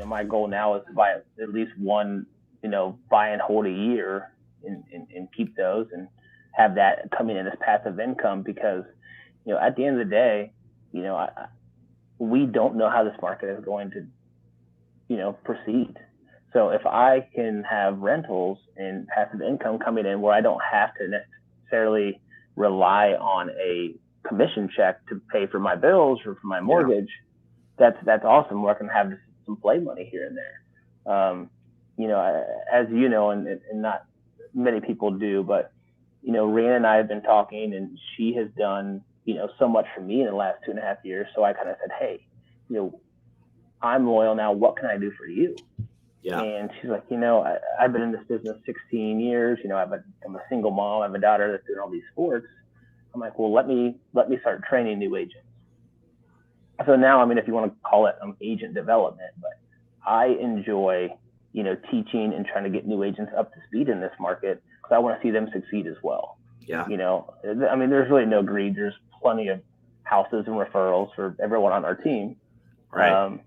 my goal now is to buy at least one, buy and hold a year and keep those and have that coming in as passive income because, at the end of the day, we don't know how this market is going to, proceed. So if I can have rentals and passive income coming in where I don't have to necessarily rely on a commission check to pay for my bills or for my mortgage, that's awesome. Where I can have some play money here and there. As you know, and not many people do, but Rhianna and I have been talking, and she has done so much for me in the last 2.5 years. So I kind of said, hey, I'm loyal now. What can I do for you? Yeah. And she's like, I've been in this business 16 years. I'm a single mom. I have a daughter that's doing all these sports. I'm like, well, let me start training new agents. So now, if you want to call it agent development, but I enjoy, teaching and trying to get new agents up to speed in this market because I want to see them succeed as well. Yeah. There's really no greed. There's plenty of houses and referrals for everyone on our team. Right.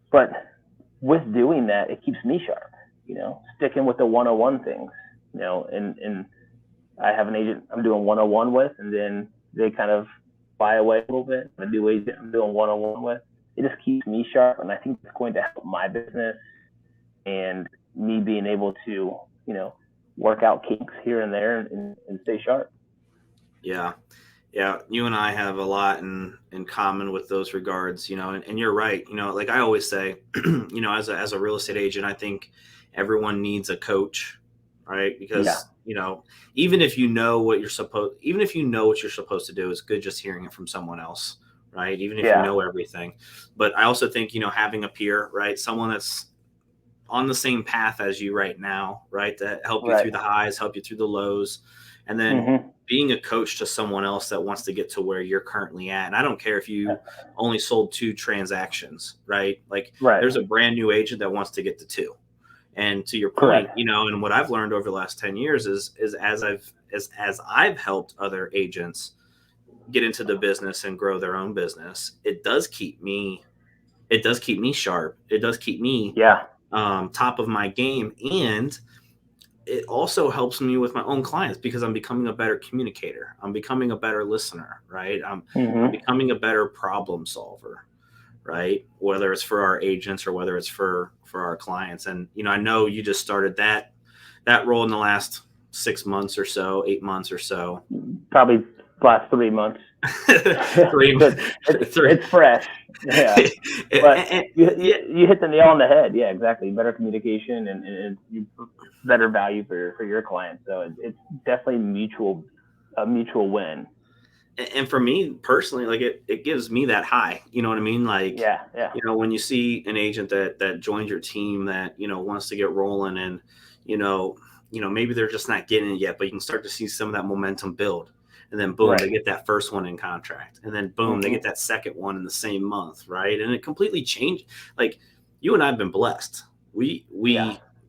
But with doing that, it keeps me sharp, sticking with the 101 things, and I have an agent I'm doing 101 with, and then they kind of fly away a little bit. A new agent I'm doing 101 with. It just keeps me sharp, and I think it's going to help my business and me being able to, work out kinks here and there and stay sharp. Yeah. Yeah. You and I have a lot in common with those regards, and you're right. Like I always say, as a real estate agent, I think everyone needs a coach, right? Because, even if you know what you're supposed to do, it's good just hearing it from someone else, right? Even if you know everything. But I also think, having a peer, right? Someone that's on the same path as you right now, right? To help you through the highs, help you through the lows. And then being a coach to someone else that wants to get to where you're currently at. And I don't care if you only sold 2 transactions, right? Like there's a brand new agent that wants to get to 2. And to your point, and what I've learned over the last 10 years is as I've helped other agents get into the business and grow their own business, it does keep me sharp. It does keep me top of my game. And it also helps me with my own clients because I'm becoming a better communicator. I'm becoming a better listener, right? I'm becoming a better problem solver, right? Whether it's for our agents or whether it's for our clients. And, I know you just started that role in the last 6 months or so, 8 months or so. Probably last 3 months. It's fresh. Yeah. But you hit the nail on the head. Yeah, exactly. Better communication and better value for your clients. So it's definitely a mutual win. And for me personally, like it gives me that high, you know what I mean? Like, when you see an agent that joins your team that, wants to get rolling and, maybe they're just not getting it yet, but you can start to see some of that momentum build. And then boom, they get that first one in contract. And then boom, they get that second one in the same month. Right. And it completely changed. Like you and I have been blessed. We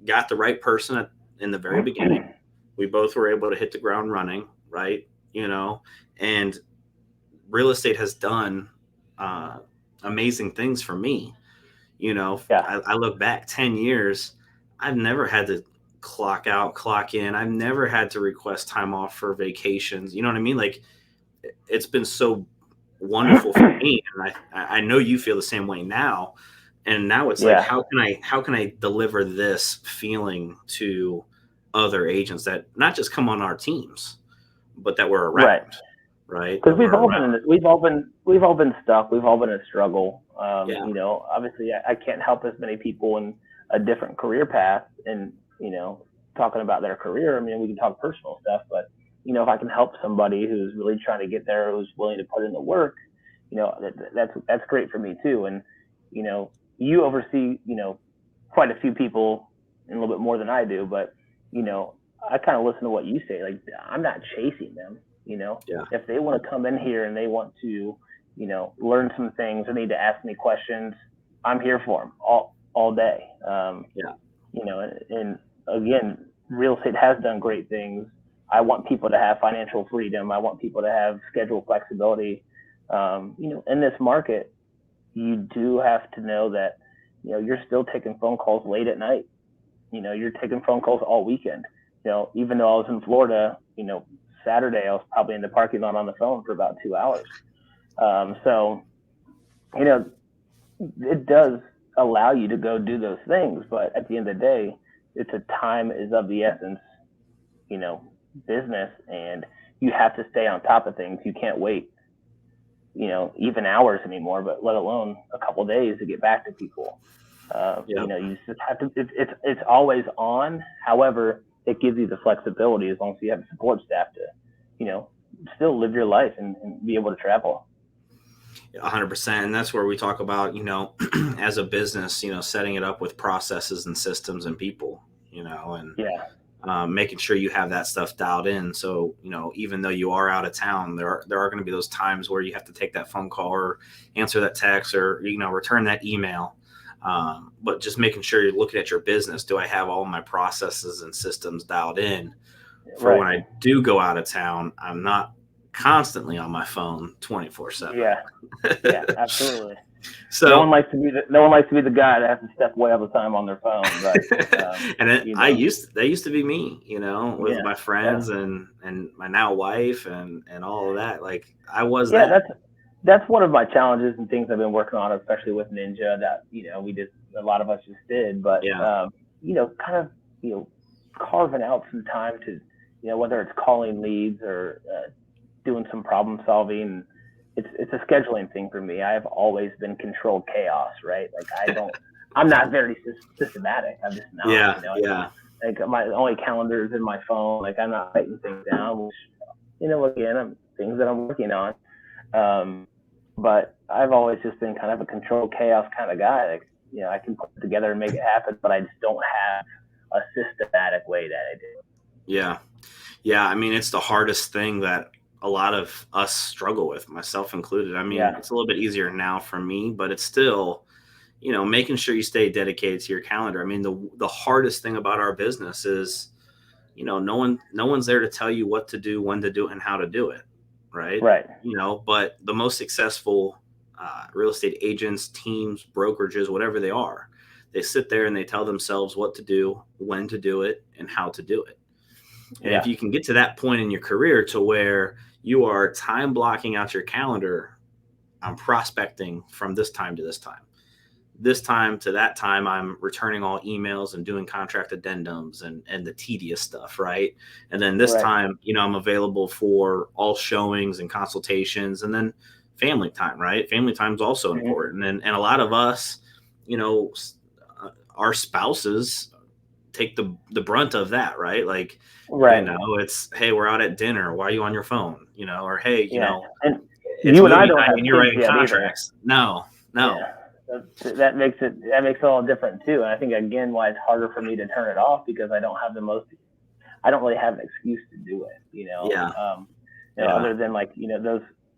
got the right person in the very beginning. We both were able to hit the ground running. Right. And real estate has done amazing things for me. I look back 10 years, I've never had to clock out, clock in. I've never had to request time off for vacations. You know what I mean? Like it's been so wonderful for me. And I know you feel the same way now. And now it's like, how can I deliver this feeling to other agents that not just come on our teams, but that we're around. Right. Because we've all been stuck. We've all been in a struggle. Obviously I can't help as many people in a different career path and, talking about their career. We can talk personal stuff, but, if I can help somebody who's really trying to get there, who's willing to put in the work, that's great for me too. And, you oversee, quite a few people and a little bit more than I do, but, I kind of listen to what you say. Like, I'm not chasing them, if they want to come in here and they want to, learn some things or need to ask me questions, I'm here for them all day. And again, real estate has done great things. I want people to have financial freedom. I want people to have schedule flexibility. In this market, you do have to know that, you're still taking phone calls late at night. You're taking phone calls all weekend. Even though I was in Florida, Saturday I was probably in the parking lot on the phone for about 2 hours. So, it does allow you to go do those things, but at the end of the day, it's a time is of the essence, business, and you have to stay on top of things. You can't wait, even hours anymore, but let alone a couple of days to get back to people. You just have to, it's always on. However, it gives you the flexibility as long as you have a support staff to, still live your life and be able to travel. 100%. And that's where we talk about, as a business, setting it up with processes and systems and people, and making sure you have that stuff dialed in. So, even though you are out of town, there are going to be those times where you have to take that phone call or answer that text or, return that email. But just making sure you're looking at your business. Do I have all my processes and systems dialed in for when I do go out of town? I'm not constantly on my phone 24/7. Yeah, absolutely. So no one likes to be the guy that has to step away all the time on their phone. But and that used to be me, with my friends and my now wife and all of that. Like I was that's one of my challenges and things I've been working on, especially with Ninja, that a lot of us just did. But carving out some time to whether it's calling leads or doing some problem solving. It's a scheduling thing for me. I've always been controlled chaos, right? Like I'm not very systematic. I'm just not. Like my only calendar is in my phone. Like I'm not writing things down, which again, things that I'm working on. But I've always just been kind of a controlled chaos kind of guy. Like I can put it together and make it happen, but I just don't have a systematic way that I do. Yeah. I mean, it's the hardest thing that a lot of us struggle with, myself included. I mean, it's a little bit easier now for me, but it's still, making sure you stay dedicated to your calendar. I mean, the hardest thing about our business is, no one's there to tell you what to do, when to do it, and how to do it. Right. But the most successful real estate agents, teams, brokerages, whatever they are, they sit there and they tell themselves what to do, when to do it, and how to do it. And if you can get to that point in your career to where you are time blocking out your calendar, I'm prospecting from this time to this time to that time, I'm returning all emails and doing contract addendums and the tedious stuff. Right. And then this time, I'm available for all showings and consultations, and then family time, right? Family time is also important. And a lot of us, our spouses take the brunt of that, right? Like, it's, hey, we're out at dinner. Why are you on your phone? Or hey, and it's you and I don't have and you're writing kids contracts. No. Yeah. That makes it all different too. And I think again why it's harder for me to turn it off, because I don't really have an excuse to do it. Other than like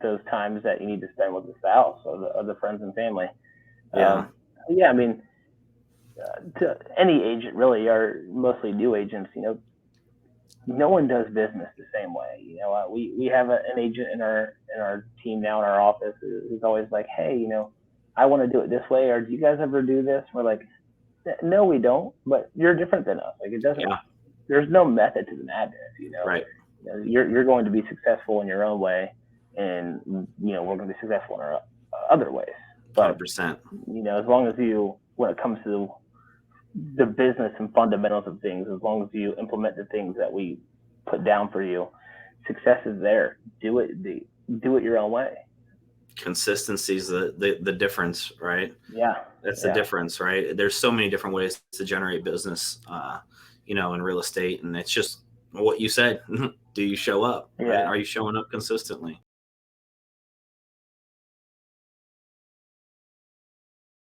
those times that you need to spend with the spouse or the other friends and family. I mean, to any agent really, or mostly new agents, no one does business the same way. We have an agent in our team now in our office who's always like, hey, I want to do it this way, or do you guys ever do this? We're like, no, we don't, but you're different than us. Like it doesn't, there's no method to the madness, Right. You're going to be successful in your own way, and, we're going to be successful in our other ways. But, 100%. As long as when it comes to the business and fundamentals of things, as long as you implement the things that we put down for you, success is there. Do it your own way. Consistency is the difference, right? That's the difference, right? There's so many different ways to generate business, in real estate, and it's just what you said. Do you show up? Right? Are you showing up consistently?